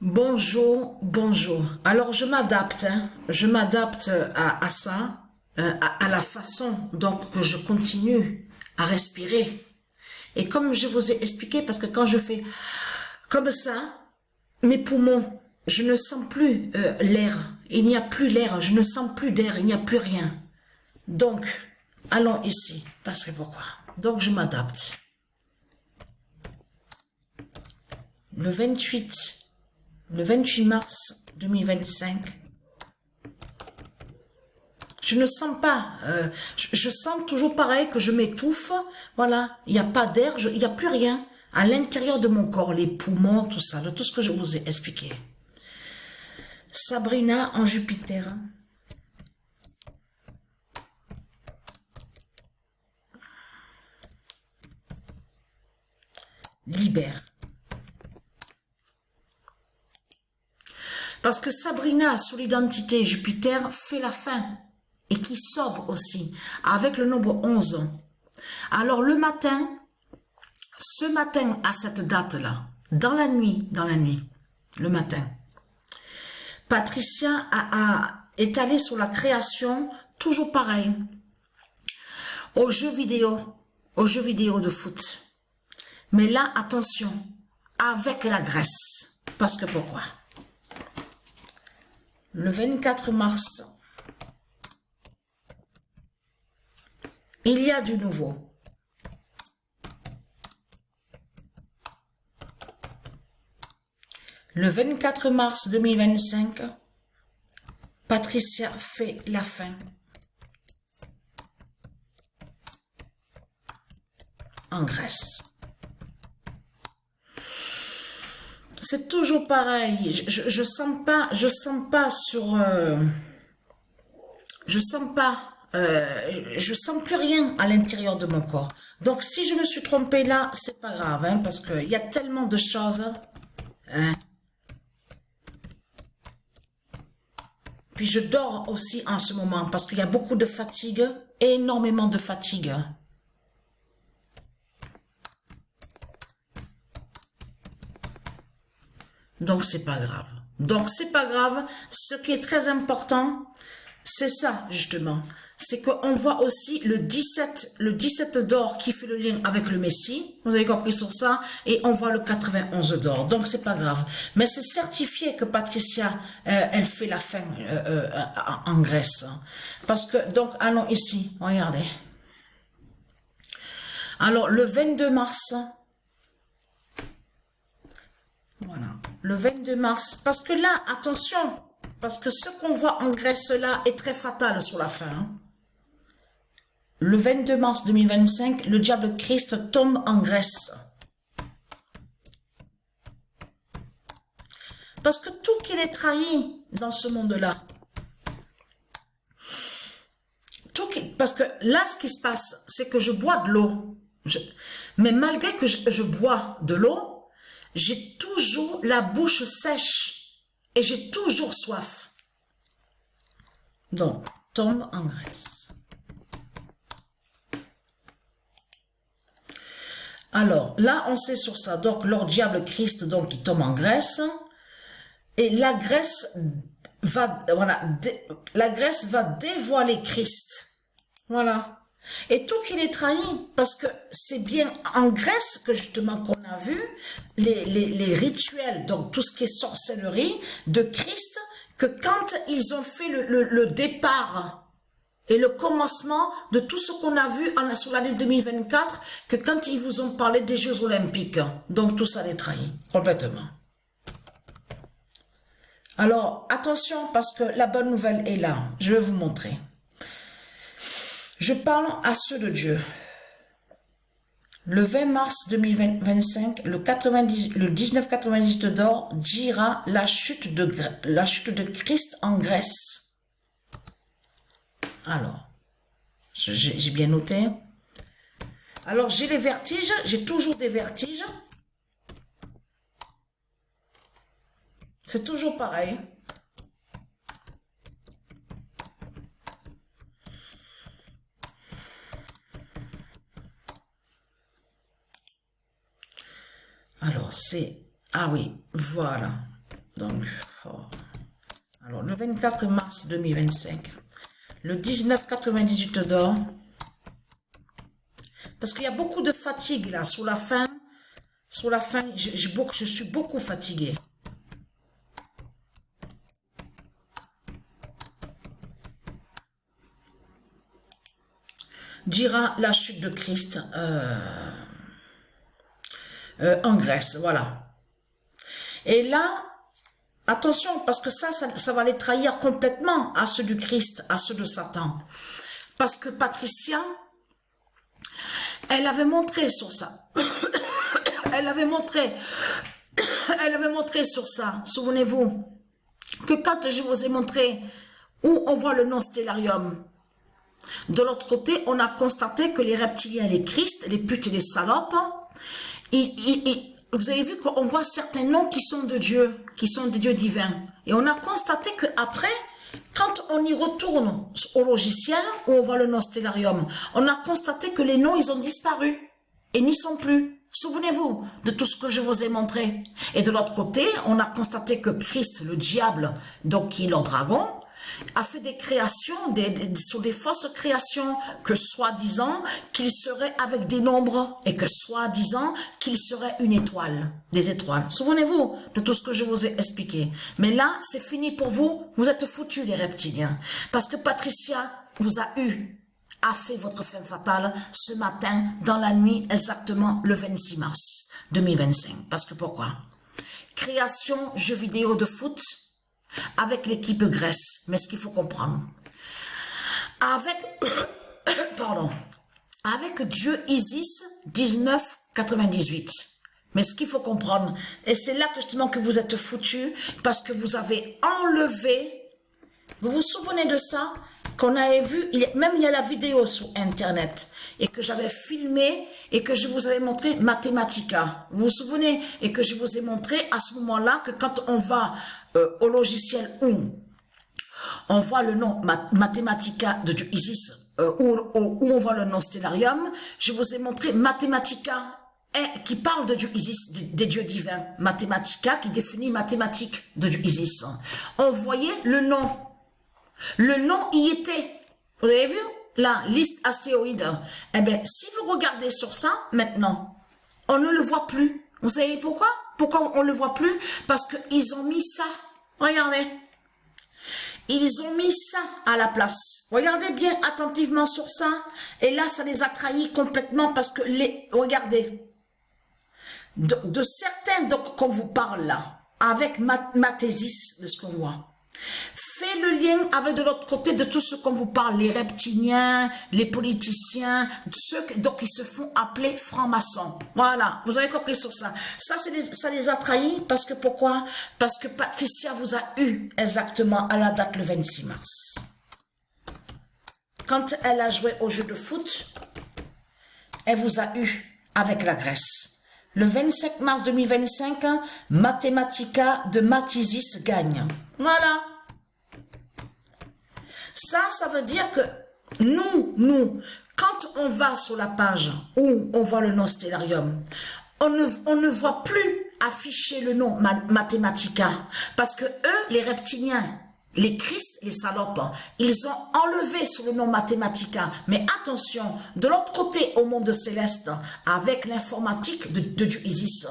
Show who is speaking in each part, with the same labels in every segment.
Speaker 1: Bonjour, bonjour. Alors je m'adapte, je m'adapte à ça, à la façon donc que je continue à respirer. Et comme je vous ai expliqué, parce que quand je fais comme ça, mes poumons, je ne sens plus l'air. Il n'y a plus l'air, je ne sens plus d'air, il n'y a plus rien. Donc, allons ici. Parce que pourquoi? Donc je m'adapte. Le 28 mars 2025, je ne sens pas, je sens toujours pareil que je m'étouffe, voilà, il n'y a pas d'air, il n'y a plus rien à l'intérieur de mon corps, les poumons, tout ça, de tout ce que je vous ai expliqué. Sabrina en Jupiter. Libère. Parce que Sabrina, sous l'identité Jupiter, fait la fin et qui sauve aussi, avec le nombre 11. Alors le matin, ce matin à cette date-là, dans la nuit, le matin, Patricia est allée sur la création, toujours pareil, aux jeux vidéo de foot. Mais là, attention, avec la Grèce. Parce que pourquoi? Le 24 mars, il y a du nouveau. Le 24 mars 2025, Patricia fait la fin. En Grèce. C'est toujours pareil. Je sens pas sur, je sens plus rien à l'intérieur de mon corps. Donc si je me suis trompée là, c'est pas grave, hein, parce que il y a tellement de choses, hein. Puis je dors aussi en ce moment parce qu'il y a beaucoup de fatigue, énormément de fatigue. Donc c'est pas grave. Donc c'est pas grave. Ce qui est très important, c'est ça justement. C'est qu'on voit aussi le 17 d'or qui fait le lien avec le Messie. Vous avez compris sur ça. Et on voit le 91 d'or. Donc c'est pas grave. Mais c'est certifié que Patricia, elle fait la fin en Grèce. Parce que, donc allons ici. Regardez. Alors le 22 mars. Voilà, le 22 mars, parce que là, attention, parce que ce qu'on voit en Grèce là est très fatal sur la fin. Hein. Le 22 mars 2025, le diable Christ tombe en Grèce. Parce que tout qu'il est trahi dans ce monde-là, parce que là, ce qui se passe, c'est que je bois de l'eau. Mais malgré que je bois de l'eau, j'ai toujours la bouche sèche et j'ai toujours soif. Donc, tombe en Grèce. Alors, là, on sait sur ça. Donc, leur diable Christ, donc, il tombe en Grèce. Et la Grèce va, voilà, la Grèce va dévoiler Christ. Voilà. Et tout qu'il est trahi, parce que c'est bien en Grèce que justement qu'on a vu les rituels, donc tout ce qui est sorcellerie de Christ, que quand ils ont fait le départ et le commencement de tout ce qu'on a vu sur l'année 2024, que quand ils vous ont parlé des Jeux Olympiques, donc tout ça les trahit complètement. Alors attention, parce que la bonne nouvelle est là, je vais vous montrer. Je parle à ceux de Dieu. Le 20 mars 2025, le 1998 d'or dira la chute de Christ en Grèce. Alors, j'ai bien noté. Alors, j'ai les vertiges, j'ai toujours des vertiges. C'est toujours pareil. Alors, c'est... Ah oui, voilà. Donc, oh. Alors, le 24 mars 2025, le 1998 d'or, parce qu'il y a beaucoup de fatigue là, sur la fin, je suis beaucoup fatiguée. Dira la chute de Christ en Grèce, voilà. Et là, attention, parce que ça va les trahir complètement à ceux du Christ, à ceux de Satan. Parce que Patricia, elle avait montré sur ça. Elle avait montré sur ça, souvenez-vous, que quand je vous ai montré où on voit le nom Stellarium, de l'autre côté, on a constaté que les reptiliens, les Christ, les putes et les salopes, vous avez vu qu'on voit certains noms qui sont de Dieu, qui sont des dieux divins. Et on a constaté qu'après, quand on y retourne au logiciel, où on voit le nom Stellarium, on a constaté que les noms, ils ont disparu et n'y sont plus. Souvenez-vous de tout ce que je vous ai montré. Et de l'autre côté, on a constaté que Christ, le diable, donc qui est leur dragon, a fait des créations, sur des fausses créations, que soi-disant qu'il serait avec des nombres et que soi-disant qu'il serait une étoile, des étoiles. Souvenez-vous de tout ce que je vous ai expliqué. Mais là, c'est fini pour vous, vous êtes foutus les reptiliens. Parce que Patricia vous a fait votre fin fatale ce matin, dans la nuit, exactement le 26 mars 2025. Parce que pourquoi? Création, jeux vidéo de foot, avec l'équipe Grèce, mais ce qu'il faut comprendre, avec Dieu Isis 1998, mais ce qu'il faut comprendre, et c'est là justement que vous êtes foutus, parce que vous avez enlevé, vous vous souvenez de ça, qu'on avait vu, même il y a la vidéo sur internet, et que j'avais filmé, et que je vous avais montré Mathematica, vous vous souvenez, et que je vous ai montré à ce moment-là, que quand on va au logiciel où on voit le nom Mathematica de Dieu Isis, où on voit le nom Stellarium, je vous ai montré Mathematica qui parle de Dieu Isis, des dieux divins. Mathematica qui définit mathématiques de Dieu Isis. On voyait le nom. Le nom y était. Vous avez vu la liste astéroïde? Eh bien, si vous regardez sur ça, maintenant, on ne le voit plus. Vous savez pourquoi? Pourquoi on ne le voit plus? Parce qu'ils ont mis ça. Regardez. Ils ont mis ça à la place. Regardez bien attentivement sur ça. Et là, ça les a trahis complètement parce que regardez. De certains qu'on vous parle là, avec Mathésis, de ce qu'on voit. Fait le lien avec de l'autre côté de tout ce qu'on vous parle, les reptiliens, les politiciens, ceux donc ils se font appeler francs-maçons. Voilà, vous avez compris sur ça. Ça les a trahis parce que pourquoi? Parce que Patricia vous a eu exactement à la date le 26 mars. Quand elle a joué au jeu de foot, elle vous a eu avec la Grèce. Le 25 mars 2025, Mathematica de Mathésis gagne. Voilà. Ça veut dire que nous, quand on va sur la page où on voit le nom Stellarium, on ne voit plus afficher le nom Mathematica. Parce que eux, les reptiliens, les Christ, les salopes, ils ont enlevé sur le nom Mathematica. Mais attention, de l'autre côté, au monde céleste, avec l'informatique de Dieu Isis,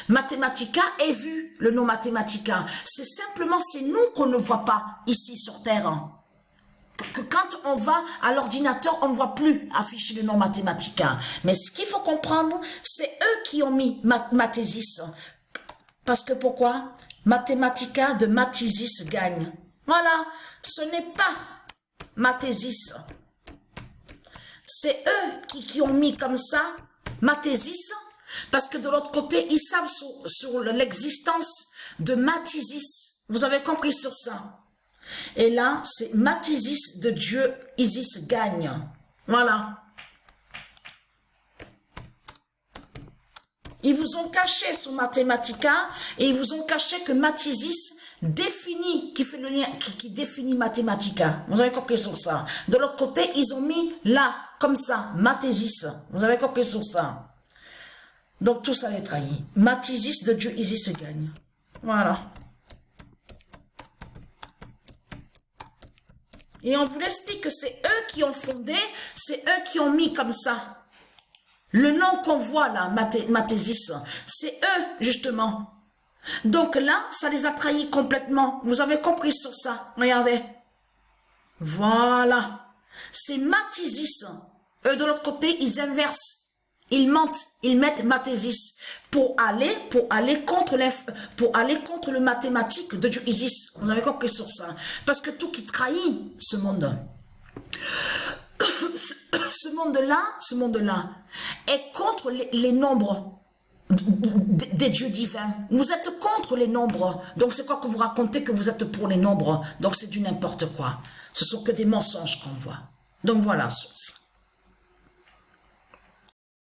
Speaker 1: Mathematica est vu, le nom Mathematica. C'est simplement, c'est nous qu'on ne voit pas ici sur Terre. Que quand on va à l'ordinateur, on ne voit plus afficher le nom Mathematica. Mais ce qu'il faut comprendre, c'est eux qui ont mis Mathésis. Parce que pourquoi? Mathematica de Mathésis gagne. Voilà, ce n'est pas Mathésis. C'est eux qui ont mis comme ça Mathésis, parce que de l'autre côté, ils savent sur l'existence de Mathésis. Vous avez compris sur ça? Et là, c'est Mathésis de Dieu Isis gagne. Voilà. Ils vous ont caché sur Mathematica et ils vous ont caché que Mathésis définit, qui fait le lien, qui définit Mathematica. Vous avez compris sur ça. De l'autre côté, ils ont mis là, comme ça, Mathésis. Vous avez compris sur ça. Donc tout ça les trahit. Mathésis de Dieu Isis gagne. Voilà. Et on vous l'explique que c'est eux qui ont fondé, c'est eux qui ont mis comme ça. Le nom qu'on voit là, Mathésis, c'est eux justement. Donc là, ça les a trahis complètement. Vous avez compris sur ça. Regardez. Voilà. C'est Mathésis. Eux de l'autre côté, ils inversent. Ils mentent, ils mettent Mathésis pour aller contre le mathématique de Dieu Isis. Vous avez compris sur ça. Parce que tout qui trahit ce monde, ce monde-là est contre les nombres des dieux divins. Vous êtes contre les nombres. Donc c'est quoi que vous racontez que vous êtes pour les nombres? Donc c'est du n'importe quoi. Ce sont que des mensonges qu'on voit. Donc voilà sur ça.